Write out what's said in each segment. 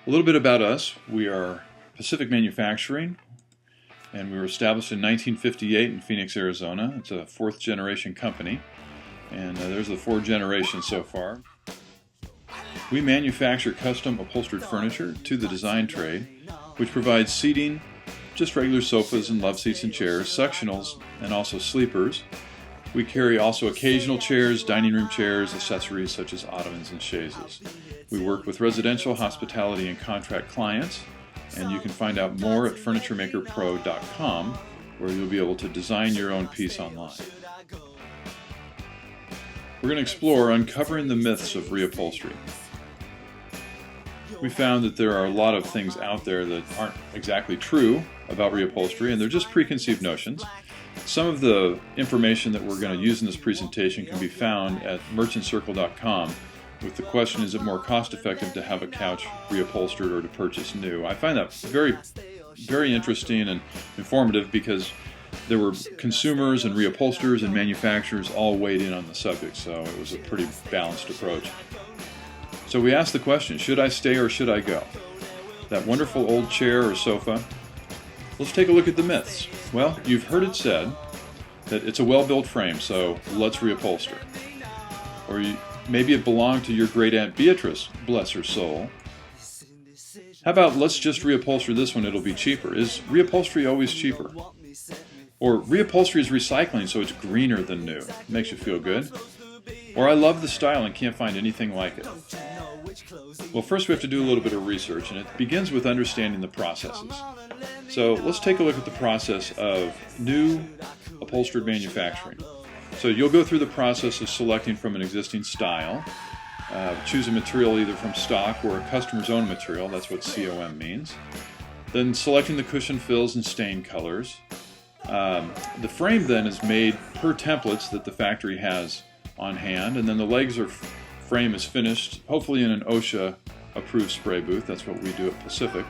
A little bit about us. We are Pacific Manufacturing, and we were established in 1958 in Phoenix, Arizona. It's a fourth generation company, and there's the 4 generations so far. We manufacture custom upholstered furniture to the design trade, which provides seating, just regular sofas and love seats and chairs, sectionals, and also sleepers. We carry also occasional chairs, dining room chairs, accessories such as ottomans and chaises. We work with residential, hospitality, and contract clients, and you can find out more at FurnitureMakerPro.com, where you'll be able to design your own piece online. We're going to explore uncovering the myths of reupholstery. We found that there are a lot of things out there that aren't exactly true about reupholstery, and they're just preconceived notions. Some of the information that we're going to use in this presentation can be found at merchantcircle.com with the question, is it more cost-effective to have a couch reupholstered or to purchase new? I find that very, very interesting and informative because there were consumers and reupholsterers and manufacturers all weighed in on the subject, so it was a pretty balanced approach. So we asked the question, should I stay or should I go? That wonderful old chair or sofa. Let's take a look at the myths. Well, you've heard it said that it's a well-built frame, so let's reupholster. Or maybe it belonged to your great-aunt Beatrice, bless her soul. How about let's just reupholster this one, it'll be cheaper. Is reupholstery always cheaper? Or reupholstery is recycling, so it's greener than new. It makes you feel good. Or I love the style and can't find anything like it. Well, first we have to do a little bit of research, and it begins with understanding the processes. So let's take a look at the process of new upholstered manufacturing. So you'll go through the process of selecting from an existing style, choose a material either from stock or a customer's own material, that's what COM means. Then selecting the cushion fills and stain colors. The frame then is made per templates that the factory has on hand, and then the legs or frame is finished, hopefully in an OSHA approved spray booth. That's what we do at Pacific.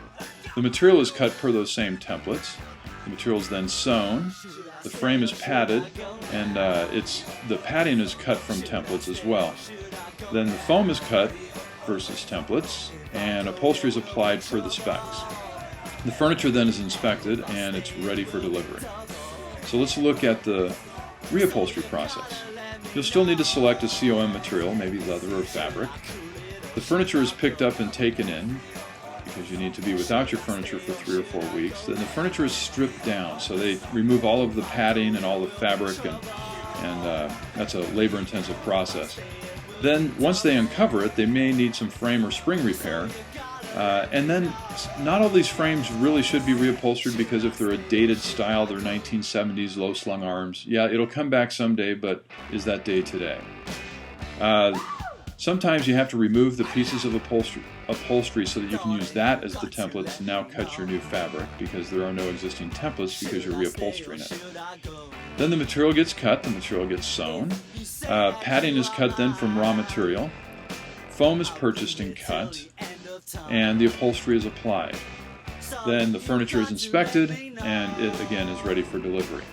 The material is cut per those same templates. The material is then sewn. The frame is padded, and the padding is cut from templates as well. Then the foam is cut versus templates, and upholstery is applied per the specs. The furniture then is inspected, and it's ready for delivery. So let's look at the reupholstery process. You'll still need to select a COM material, maybe leather or fabric. The furniture is picked up and taken in, because you need to be without your furniture for 3 or 4 weeks. Then the furniture is stripped down, so they remove all of the padding and all the fabric, and that's a labor-intensive process. Then once they uncover it, they may need some frame or spring repair. And then not all these frames really should be reupholstered, because if they're a dated style, they're 1970s low-slung arms, yeah, it'll come back someday, but is that day today? Sometimes you have to remove the pieces of upholstery so that you can use that as the template to now cut your new fabric, because there are no existing templates because you're reupholstering it. Then the material gets cut, the material gets sewn. Padding is cut then from raw material. Foam is purchased and cut, and the upholstery is applied. Then the furniture is inspected, and it again is ready for delivery.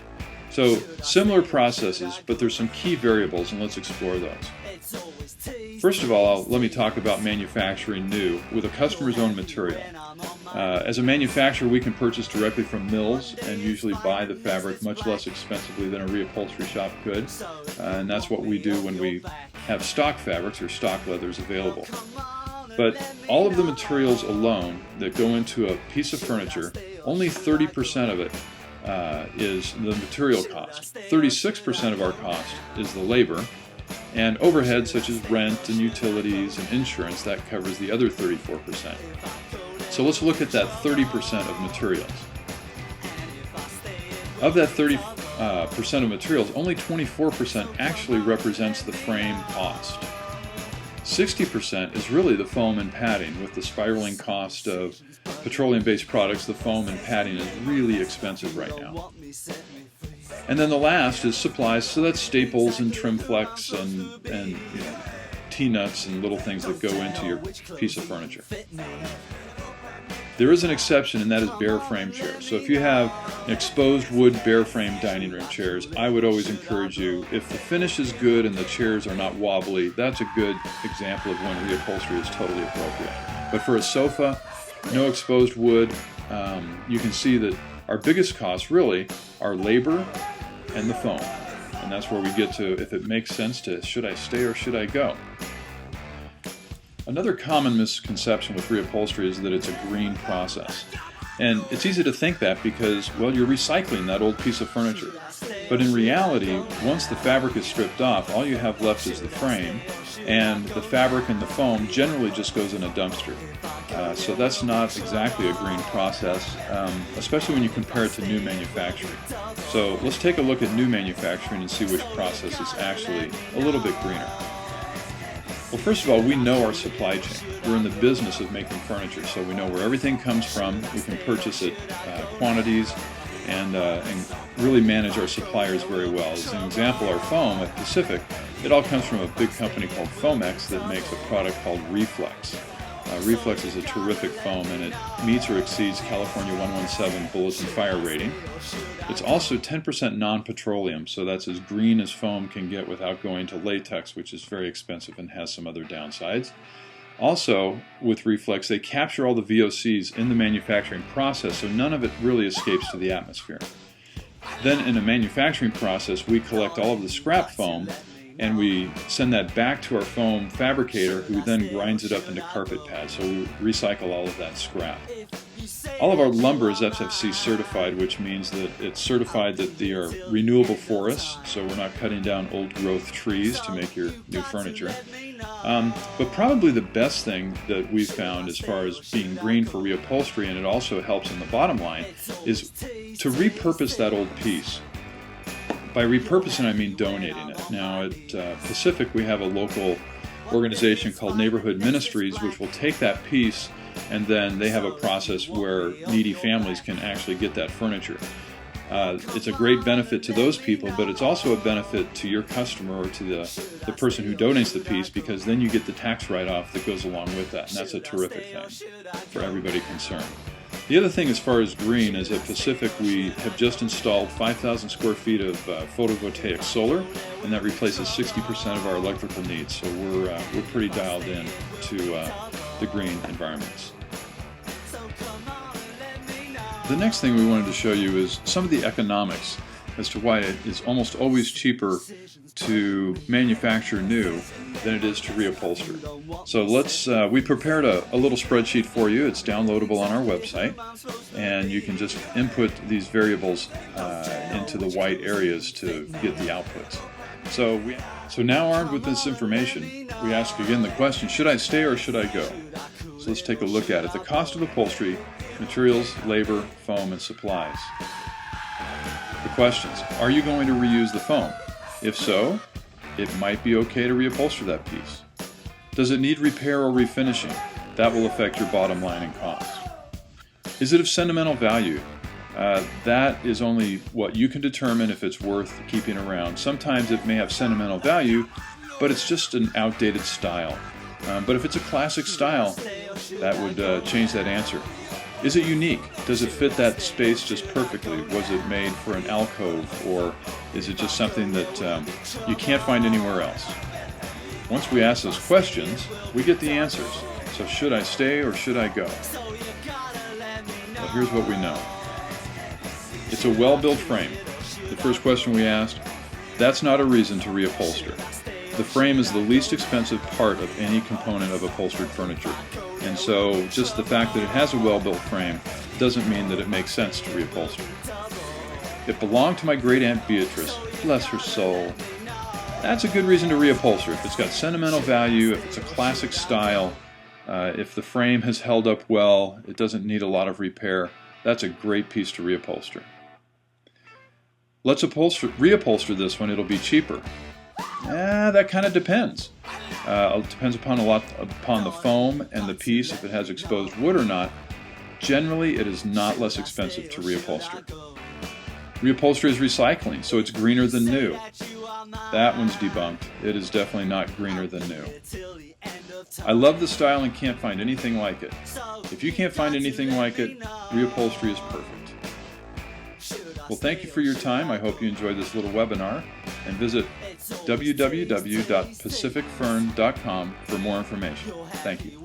So similar processes, but there's some key variables, and let's explore those. First of all, let me talk about manufacturing new with a customer's own material. As a manufacturer, we can purchase directly from mills and usually buy the fabric much less expensively than a reupholstery shop could, and that's what we do when we have stock fabrics or stock leathers available. But all of the materials alone that go into a piece of furniture, only 30% of it is the material cost. 36% of our cost is the labor, and overhead such as rent and utilities and insurance, that covers the other 34%. So let's look at that 30% of materials. Of that 30% of materials, only 24% actually represents the frame cost. 60% is really the foam and padding. With the spiraling cost of petroleum-based products, the foam and padding is really expensive right now. And then the last is supplies, so that's staples and trim flex and T-nuts and little things that go into your piece of furniture. There is an exception, and that is bare frame chairs. So if you have exposed wood bare frame dining room chairs, I would always encourage you, if the finish is good and the chairs are not wobbly, that's a good example of when reupholstery is totally appropriate. But for a sofa, no exposed wood, you can see that our biggest costs really are labor and the foam. And that's where we get to, if it makes sense to, should I stay or should I go? Another common misconception with reupholstery is that it's a green process. And it's easy to think that because, well, you're recycling that old piece of furniture. But in reality, once the fabric is stripped off, all you have left is the frame, and the fabric and the foam generally just goes in a dumpster. So that's not exactly a green process, especially when you compare it to new manufacturing. So let's take a look at new manufacturing and see which process is actually a little bit greener. Well, first of all, we know our supply chain. We're in the business of making furniture, so we know where everything comes from. We can purchase it quantities and really manage our suppliers very well. As an example, our foam at Pacific, it all comes from a big company called Foamex that makes a product called Reflex. Reflex is a terrific foam, and it meets or exceeds California 117 bullets and fire rating. It's also 10% non-petroleum, so that's as green as foam can get without going to latex, which is very expensive and has some other downsides. Also, with Reflex, they capture all the VOCs in the manufacturing process, so none of it really escapes to the atmosphere. Then in a manufacturing process, we collect all of the scrap foam and we send that back to our foam fabricator, who then grinds it up into carpet pads. So we recycle all of that scrap. All of our lumber is FFC certified, which means that it's certified that they are renewable forests, so we're not cutting down old growth trees to make your new furniture. But probably the best thing that we've found as far as being green for reupholstery, and it also helps in the bottom line, is to repurpose that old piece. By repurposing, I mean donating it. Now at Pacific, we have a local organization called Neighborhood Ministries, which will take that piece, and then they have a process where needy families can actually get that furniture. It's a great benefit to those people, but it's also a benefit to your customer or to the person who donates the piece, because then you get the tax write-off that goes along with that, and that's a terrific thing for everybody concerned. The other thing as far as green is at Pacific, we have just installed 5,000 square feet of photovoltaic solar, and that replaces 60% of our electrical needs, so we're pretty dialed in to the green environments. The next thing we wanted to show you is some of the economics as to why it is almost always cheaper to manufacture new than it is to reupholster. So we prepared a little spreadsheet for you. It's downloadable on our website, and you can just input these variables into the white areas to get the outputs. So now armed with this information, we ask again the question, should I stay or should I go? So let's take a look at it. The cost of upholstery, materials, labor, foam, and supplies. The questions, are you going to reuse the foam? If so, it might be okay to reupholster that piece. Does it need repair or refinishing? That will affect your bottom line and cost. Is it of sentimental value? That is only what you can determine if it's worth keeping around. Sometimes it may have sentimental value, but it's just an outdated style. But if it's a classic style, that would change that answer. Is it unique? Does it fit that space just perfectly? Was it made for an alcove, or is it just something that you can't find anywhere else? Once we ask those questions, we get the answers. So should I stay or should I go? Well, here's what we know. It's a well-built frame. The first question we asked, that's not a reason to reupholster. The frame is the least expensive part of any component of upholstered furniture. And so just the fact that it has a well-built frame doesn't mean that it makes sense to reupholster. It belonged to my great-aunt Beatrice, bless her soul. That's a good reason to reupholster. If it's got sentimental value, if it's a classic style, if the frame has held up well, it doesn't need a lot of repair, that's a great piece to reupholster. Let's reupholster this one, it'll be cheaper. That kind of depends. It depends upon the foam and the piece, if it has exposed wood or not. Generally, it is not less expensive to reupholster. Reupholstery is recycling, so it's greener than new. That one's debunked. It is definitely not greener than new. I love the style and can't find anything like it. If you can't find anything like it, Reupholstery is perfect. Well, thank you for your time. I hope you enjoyed this little webinar, and visit www.pacificfern.com for more information. Thank you.